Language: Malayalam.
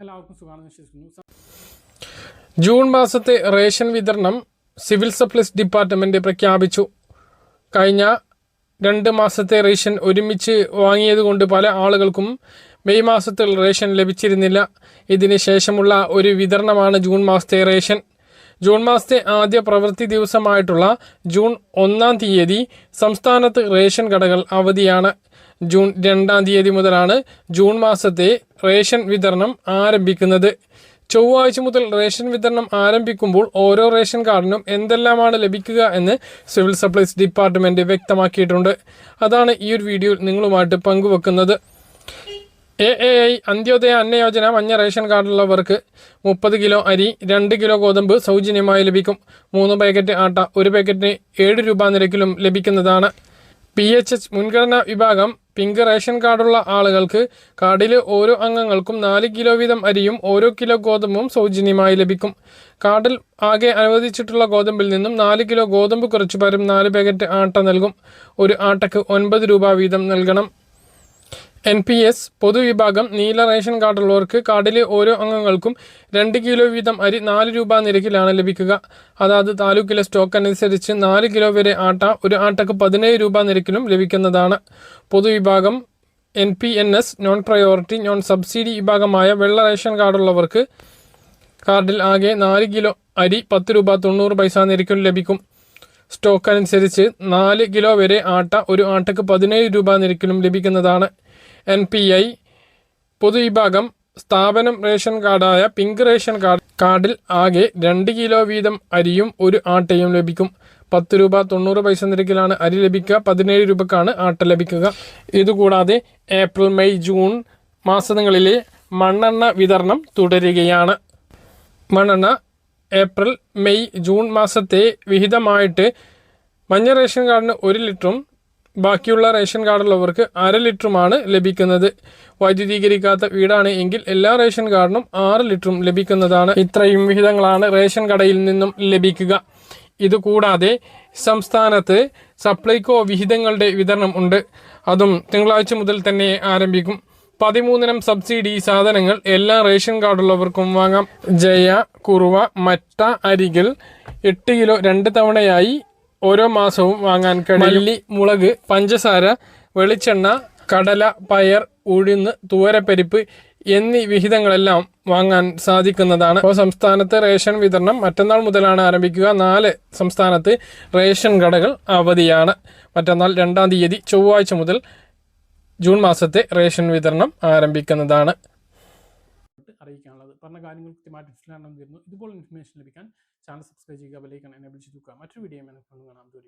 എല്ലാവർക്കും സുഖമാണെന്ന് വിശ്വസിക്കുന്നു. ജൂൺ മാസത്തെ റേഷൻ വിതരണം സിവിൽ സപ്ലൈസ് ഡിപ്പാർട്ട്മെൻറ്റ് പ്രഖ്യാപിച്ചു. കഴിഞ്ഞ 2 മാസത്തെ റേഷൻ ഒരുമിച്ച് വാങ്ങിയതുകൊണ്ട് പല ആളുകൾക്കും മെയ് മാസത്തിൽ റേഷൻ ലഭിച്ചിരുന്നില്ല. ഇതിന് ശേഷമുള്ള ഒരു വിതരണമാണ് ജൂൺ മാസത്തെ റേഷൻ. ജൂൺ മാസത്തെ ആദ്യ പ്രവൃത്തി ദിവസമായിട്ടുള്ള ജൂൺ 1-ാം തീയതി സംസ്ഥാനത്ത് റേഷൻ കടകൾ അവധിയാണ്. ജൂൺ 2-ാം തീയതി മുതലാണ് ജൂൺ മാസത്തെ റേഷൻ വിതരണം ആരംഭിക്കുന്നത്. ചൊവ്വാഴ്ച മുതൽ റേഷൻ വിതരണം ആരംഭിക്കുമ്പോൾ ഓരോ റേഷൻ കാർഡിനും എന്തെല്ലാമാണ് ലഭിക്കുക എന്ന് സിവിൽ സപ്ലൈസ് ഡിപ്പാർട്ട്മെൻറ്റ് വ്യക്തമാക്കിയിട്ടുണ്ട്. അതാണ് ഈ ഒരു വീഡിയോയിൽ നിങ്ങളുമായിട്ട് പങ്കുവെക്കുന്നത്. AAI അന്ത്യോദയ അന്ന യോജന മഞ്ഞ റേഷൻ കാർഡുള്ളവർക്ക് 30 കിലോ അരി, 2 കിലോ ഗോതമ്പ് സൗജന്യമായി ലഭിക്കും. 3 പാക്കറ്റ് ആട്ട 1 പാക്കറ്റിന് 7 രൂപ നിരക്കിലും ലഭിക്കുന്നതാണ്. PHH മുൻഗണനാ വിഭാഗം പിങ്ക് റേഷൻ കാർഡുള്ള ആളുകൾക്ക് കാർഡിലെ ഓരോ അംഗങ്ങൾക്കും 4 കിലോ വീതം അരിയും ഓരോ കിലോ ഗോതമ്പും സൗജന്യമായി ലഭിക്കും. കാർഡിൽ ആകെ അനുവദിച്ചിട്ടുള്ള ഗോതമ്പിൽ നിന്നും 4 കിലോ ഗോതമ്പ് കുറച്ചു പകരം 4 പാക്കറ്റ് ആട്ട നൽകും. ഒരു ആട്ടയ്ക്ക് 9 രൂപ വീതം നൽകണം. NPS പൊതുവിഭാഗം നീല റേഷൻ കാർഡുള്ളവർക്ക് കാർഡിലെ ഓരോ അംഗങ്ങൾക്കും 2 കിലോ വീതം അരി 4 രൂപ നിരക്കിലാണ് ലഭിക്കുക. അതായത് താലൂക്കിലെ സ്റ്റോക്ക് അനുസരിച്ച് 4 കിലോ വരെ ആട്ട ഒരു ആട്ടയ്ക്ക് 17 രൂപ നിരക്കിലും ലഭിക്കുന്നതാണ്. പൊതുവിഭാഗം NPNS non priority non subsidy വിഭാഗമായ വെള്ള റേഷൻ കാർഡുള്ളവർക്ക് കാർഡിൽ ആകെ 4 കിലോ അരി 10 രൂപ 90 പൈസ നിരക്കിലും ലഭിക്കും. സ്റ്റോക്ക് അനുസരിച്ച് 4 കിലോ വരെ ആട്ട ഒരു ആട്ടയ്ക്ക് 17 രൂപ നിരക്കിലും ലഭിക്കുന്നതാണ്. NPI പൊതുവിഭാഗം സ്ഥാപനം റേഷൻ കാർഡായ പിങ്ക് റേഷൻ കാർഡിൽ ആകെ 2 കിലോ വീതം അരിയും ഒരു ആട്ടയും ലഭിക്കും. 10 രൂപ 90 പൈസ നിരക്കിലാണ് അരി ലഭിക്കുക. 17 രൂപക്കാണ് ആട്ട ലഭിക്കുക. ഇതുകൂടാതെ ഏപ്രിൽ, മെയ്, ജൂൺ മാസങ്ങളിലെ മണ്ണെണ്ണ വിതരണം തുടരുകയാണ്. മണ്ണെണ്ണ ഏപ്രിൽ, മെയ്, ജൂൺ മാസത്തെ വിഹിതമായിട്ട് മഞ്ഞ റേഷൻ കാർഡിന് 1 ലിറ്ററും ബാക്കിയുള്ള റേഷൻ കാർഡുള്ളവർക്ക് 1/2 ലിറ്ററുമാണ് ലഭിക്കുന്നത്. വൈദ്യുതീകരിക്കാത്ത വീടാണ് എങ്കിൽ എല്ലാ റേഷൻ കാർഡിനും 6 ലിറ്ററും ലഭിക്കുന്നതാണ്. ഇത്രയും വിഹിതങ്ങളാണ് റേഷൻ കടയിൽ നിന്നും ലഭിക്കുക. ഇതുകൂടാതെ സംസ്ഥാനത്ത് സപ്ലൈകോ വിഹിതങ്ങളുടെ വിതരണം ഉണ്ട്. അതും തിങ്കളാഴ്ച മുതൽ തന്നെ ആരംഭിക്കും. 13 സബ്സിഡി സാധനങ്ങൾ എല്ലാ റേഷൻ കാർഡുള്ളവർക്കും വാങ്ങാം. ജയ, കുറുവ, മറ്റ അരികൾ 8 കിലോ 2 തവണയായി ഓരോ മാസവും വാങ്ങാൻ കഴിയും. മല്ലി, മുളക്, പഞ്ചസാര, വെളിച്ചെണ്ണ, കടല, പയർ, ഉഴുന്ന്, തൂവരപ്പരിപ്പ് എന്നീ വിഹിതങ്ങളെല്ലാം വാങ്ങാൻ സാധിക്കുന്നതാണ്. അപ്പോൾ സംസ്ഥാനത്ത് റേഷൻ വിതരണം മറ്റന്നാൾ മുതലാണ് ആരംഭിക്കുക. 4 സംസ്ഥാനത്ത് റേഷൻ കടകൾ അവധിയാണ്. മറ്റന്നാൾ 2-ാം തീയതി ചൊവ്വാഴ്ച മുതൽ ജൂൺ മാസത്തെ റേഷൻ വിതരണം ആരംഭിക്കുന്നതാണ്. അറിയിക്കാനുള്ളത് പറഞ്ഞ കാര്യങ്ങൾ കൃത്യമായിട്ട് മനസ്സിലാണെന്ന് വരുന്നു. ഇതുപോലെ ഇൻഫർമേഷൻ ലഭിക്കാൻ ചാനൽ സബ്സ്ക്രൈബ് ചെയ്യുക, ബെൽ ഐക്കൺ എനേബിൾ ചെയ്ത് വെക്കുക. മറ്റൊരു വീഡിയോ കാണാം. ബൈ.